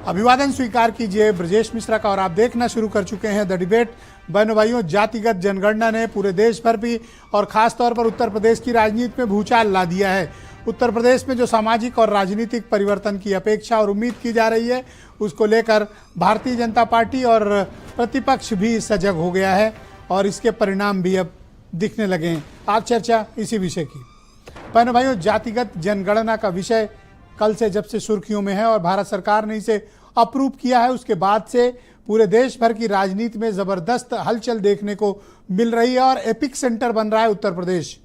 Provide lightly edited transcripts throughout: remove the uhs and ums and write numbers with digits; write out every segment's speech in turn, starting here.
अभिवादन स्वीकार कीजिए ब्रजेश मिश्रा का। और आप देखना शुरू कर चुके हैं द डिबेट। बहनों भाइयों, जातिगत जनगणना ने पूरे देश भर भी और खास तौर पर उत्तर प्रदेश की राजनीति में भूचाल ला दिया है। उत्तर प्रदेश में जो सामाजिक और राजनीतिक परिवर्तन की अपेक्षा और उम्मीद की जा रही है, उसको लेकर भारतीय जनता पार्टी और प्रतिपक्ष भी सजग हो गया है और इसके परिणाम भी अब दिखने लगे हैं। आज चर्चा इसी विषय की। बहनों भाइयों, जातिगत जनगणना का विषय कल से जब से सुर्खियों में है और भारत सरकार ने इसे अप्रूव किया है, उसके बाद से पूरे देश भर की राजनीति में जबरदस्त हलचल देखने को मिल रही है और एपिक सेंटर बन रहा है उत्तर प्रदेश।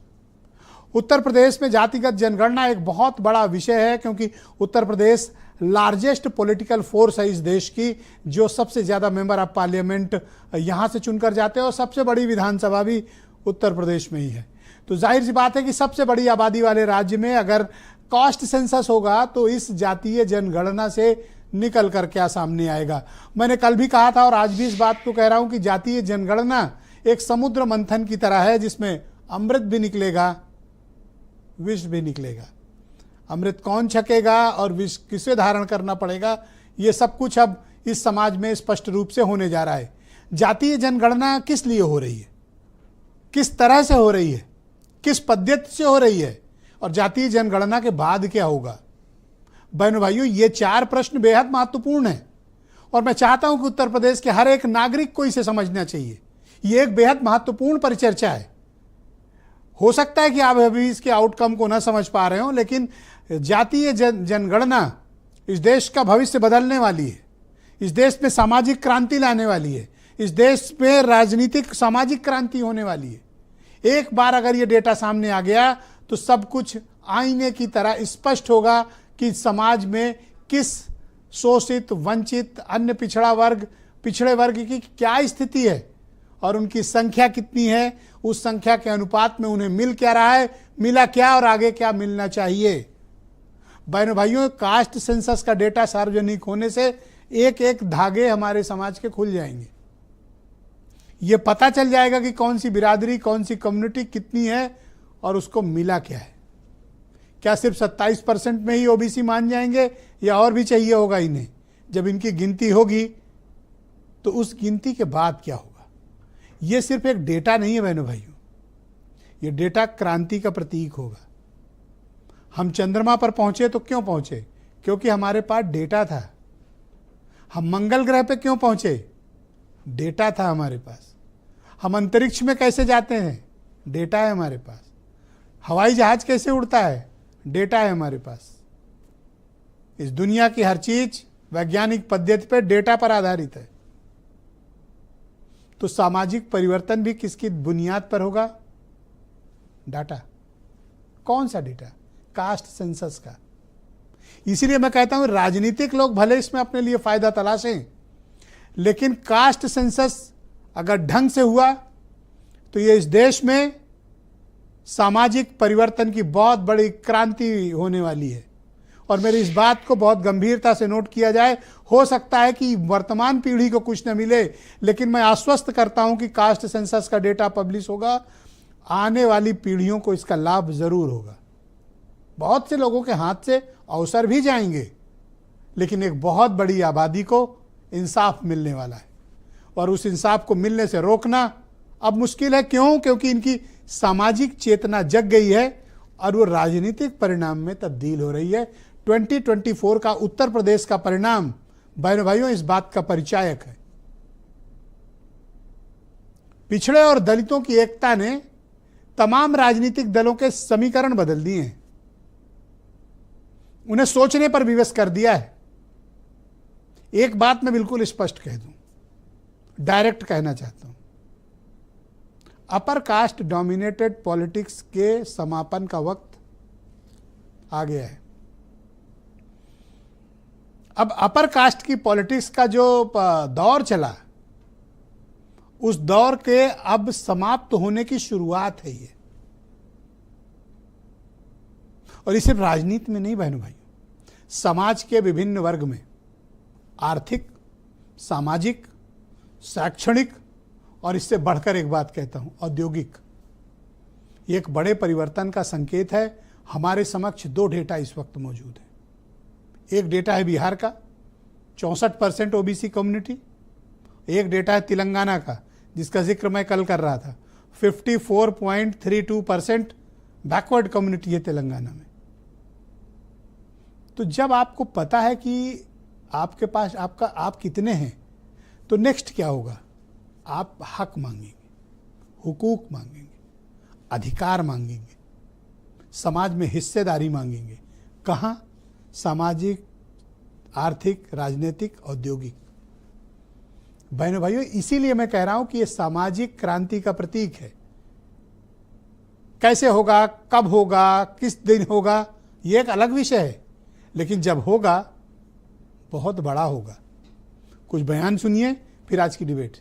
उत्तर प्रदेश में जातिगत जनगणना एक बहुत बड़ा विषय है, क्योंकि Uttar Pradesh largest political force है इस देश की, जो सबसे ज़्यादा मेंबर ऑफ पार्लियामेंट यहाँ से चुनकर जाते हैं और सबसे बड़ी विधानसभा भी उत्तर प्रदेश में ही है। तो जाहिर सी बात है कि सबसे बड़ी आबादी वाले राज्य में अगर कास्ट सेंसस होगा तो इस जातीय जनगणना से निकल कर क्या सामने आएगा। मैंने कल भी कहा था और आज भी इस बात को कह रहा हूं कि जातीय जनगणना एक समुद्र मंथन की तरह है, जिसमें अमृत भी निकलेगा, विष भी निकलेगा। अमृत कौन छकेगा और विष किसे धारण करना पड़ेगा, ये सब कुछ अब इस समाज में स्पष्ट रूप से होने जा रहा है। जातीय जनगणना किस लिए हो रही है, किस तरह से हो रही है, किस पद्धति से हो रही है और जातीय जनगणना के बाद क्या होगा। बहनों भाइयों, ये चार प्रश्न बेहद महत्वपूर्ण हैं और मैं चाहता हूं कि उत्तर प्रदेश के हर एक नागरिक को इसे समझना चाहिए। ये एक बेहद महत्वपूर्ण परिचर्चा है। हो सकता है कि आप अभी इसके आउटकम को ना समझ पा रहे हो, लेकिन जातीय जनगणना इस देश का भविष्य बदलने वाली है, इस देश में सामाजिक क्रांति लाने वाली है, इस देश में राजनीतिक सामाजिक क्रांति होने वाली है। एक बार अगर ये डेटा सामने आ गया तो सब कुछ आईने की तरह स्पष्ट होगा कि समाज में किस शोषित, वंचित, अन्य पिछड़े वर्ग की क्या स्थिति है और उनकी संख्या कितनी है, उस संख्या के अनुपात में उन्हें मिल क्या रहा है, मिला क्या और आगे क्या मिलना चाहिए। बहनों भाइयों, कास्ट सेंसस का डेटा सार्वजनिक होने से एक एक धागे हमारे समाज के खुल जाएंगे। ये पता चल जाएगा कि कौन सी बिरादरी, कौन सी कम्युनिटी कितनी है और उसको मिला क्या है। क्या सिर्फ 27% में ही ओबीसी मान जाएंगे या और भी चाहिए होगा इन्हें? जब इनकी गिनती होगी तो उस गिनती के बाद क्या होगा। ये सिर्फ एक डेटा नहीं है बहनों भाइयों, ये डेटा क्रांति का प्रतीक होगा। हम चंद्रमा पर पहुंचे तो क्यों पहुंचे? क्योंकि हमारे पास डेटा था। हम मंगल ग्रह पे क्यों पहुंचे? डेटा था हमारे पास। हम अंतरिक्ष में कैसे जाते हैं? डेटा है हमारे पास। हवाई जहाज कैसे उड़ता है? डेटा है हमारे पास। इस दुनिया की हर चीज वैज्ञानिक पद्धति पर डेटा पर आधारित है। तो सामाजिक परिवर्तन भी किसकी बुनियाद पर होगा? डाटा। कौन सा डेटा? कास्ट सेंसस का। इसीलिए मैं कहता हूं राजनीतिक लोग भले इसमें अपने लिए फायदा तलाशें, लेकिन कास्ट सेंसस अगर ढंग से हुआ तो ये इस देश में सामाजिक परिवर्तन की बहुत बड़ी क्रांति होने वाली है। और मेरी इस बात को बहुत गंभीरता से नोट किया जाए। हो सकता है कि वर्तमान पीढ़ी को कुछ न मिले, लेकिन मैं आश्वस्त करता हूं कि कास्ट सेंसस का डेटा पब्लिश होगा, आने वाली पीढ़ियों को इसका लाभ जरूर होगा। बहुत से लोगों के हाथ से अवसर भी जाएंगे, लेकिन एक बहुत बड़ी आबादी को इंसाफ मिलने वाला है और उस इंसाफ को मिलने से रोकना अब मुश्किल है। क्यों? क्योंकि इनकी सामाजिक चेतना जग गई है और वो राजनीतिक परिणाम में तब्दील हो रही है। 2024 का उत्तर प्रदेश का परिणाम बहनों भाइयों इस बात का परिचायक है। पिछड़े और दलितों की एकता ने तमाम राजनीतिक दलों के समीकरण बदल दिए हैं, उन्हें सोचने पर विवश कर दिया है। एक बात मैं बिल्कुल स्पष्ट कह दूं, डायरेक्ट कहना चाहता हूं, अपर कास्ट डोमिनेटेड पॉलिटिक्स के समापन का वक्त आ गया है। अब अपर कास्ट की पॉलिटिक्स का जो दौर चला, उस दौर के अब समाप्त होने की शुरुआत है ये। और ये सिर्फ राजनीति में नहीं बहनों भाइयों, समाज के विभिन्न वर्ग में, आर्थिक, सामाजिक, शैक्षणिक और इससे बढ़कर एक बात कहता हूं, औद्योगिक, ये एक बड़े परिवर्तन का संकेत है। हमारे समक्ष दो डेटा इस वक्त मौजूद है। एक डेटा है बिहार का 64% ओबीसी कम्युनिटी, एक डेटा है तेलंगाना का जिसका जिक्र मैं कल कर रहा था 54.32% बैकवर्ड कम्युनिटी है तेलंगाना में। तो जब आपको पता है कि आपके पास आप कितने हैं, तो नेक्स्ट क्या होगा? आप हक मांगेंगे, हुकूक मांगेंगे, अधिकार मांगेंगे, समाज में हिस्सेदारी मांगेंगे। कहाँ? सामाजिक, आर्थिक, राजनीतिक, औद्योगिक। बहनों भाइयों, इसीलिए मैं कह रहा हूं कि यह सामाजिक क्रांति का प्रतीक है। कैसे होगा, कब होगा, किस दिन होगा, यह एक अलग विषय है, लेकिन जब होगा बहुत बड़ा होगा। कुछ बयान सुनिए, फिर आज की डिबेट।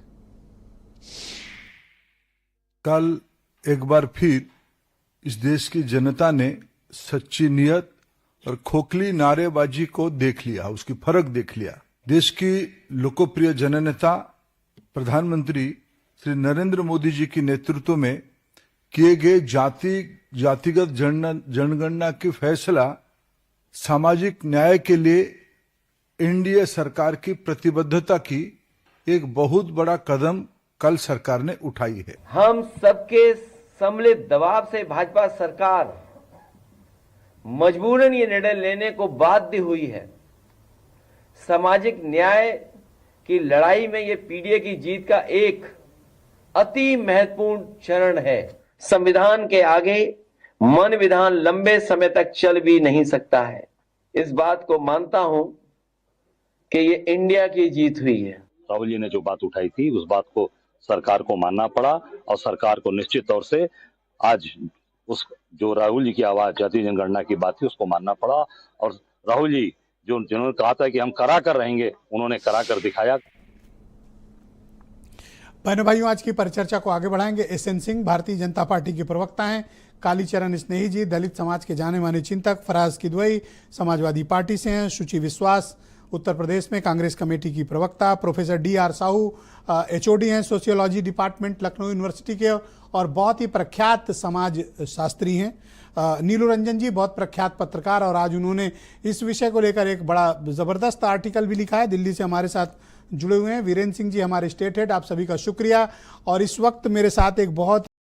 कल एक बार फिर इस देश की जनता ने सच्ची नियत और खोखली नारेबाजी को देख लिया, उसकी फर्क देख लिया। देश की लोकप्रिय जननेता प्रधानमंत्री श्री नरेंद्र मोदी जी के नेतृत्व में किए गए जातिगत जनगणना की फैसला सामाजिक न्याय के लिए एनडीए सरकार की प्रतिबद्धता की एक बहुत बड़ा कदम कल सरकार ने उठाई है। हम सबके सम्मिलित दबाव से भाजपा सरकार मजबूरन ये निर्णय लेने को बाध्य हुई है। सामाजिक न्याय की लड़ाई में ये पीडीए की जीत का एक अति महत्वपूर्ण चरण है। संविधान के आगे मन विधान लंबे समय तक चल भी नहीं सकता है। इस बात को मानता हूं कि ये इंडिया की जीत हुई है। राहुल जी ने जो बात उठाई थी उस बात को सरकार को मानना पड़ा और सरकार को निश्चित तौर से आज उस जो राहुल जी की आवाज जातीय जनगणना की बात थी उसको मानना पड़ा। और राहुल जी जिन्होंने कहा था कि हम करा कर रहेंगे, उन्होंने करा कर दिखाया। बहनों भाइयों, आज की परिचर्चा को आगे बढ़ाएंगे। एसएन सिंह भारतीय जनता पार्टी के प्रवक्ता हैं, कालीचरण स्नेही जी दलित समाज के जाने माने चिंतक, फराज किदवई समाजवादी पार्टी से हैं, शुचि विश्वास उत्तर प्रदेश में कांग्रेस कमेटी की प्रवक्ता, प्रोफेसर डी.आर. साहू एचओडी हैं सोशियोलॉजी डिपार्टमेंट लखनऊ यूनिवर्सिटी के और बहुत ही प्रख्यात समाज शास्त्री हैं। नीलू रंजन जी बहुत प्रख्यात पत्रकार, और आज उन्होंने इस विषय को लेकर एक बड़ा ज़बरदस्त आर्टिकल भी लिखा है। दिल्ली से हमारे साथ जुड़े हुए हैं वीरेंद्र सिंह जी, हमारे स्टेट हेड। आप सभी का शुक्रिया। और इस वक्त मेरे साथ एक बहुत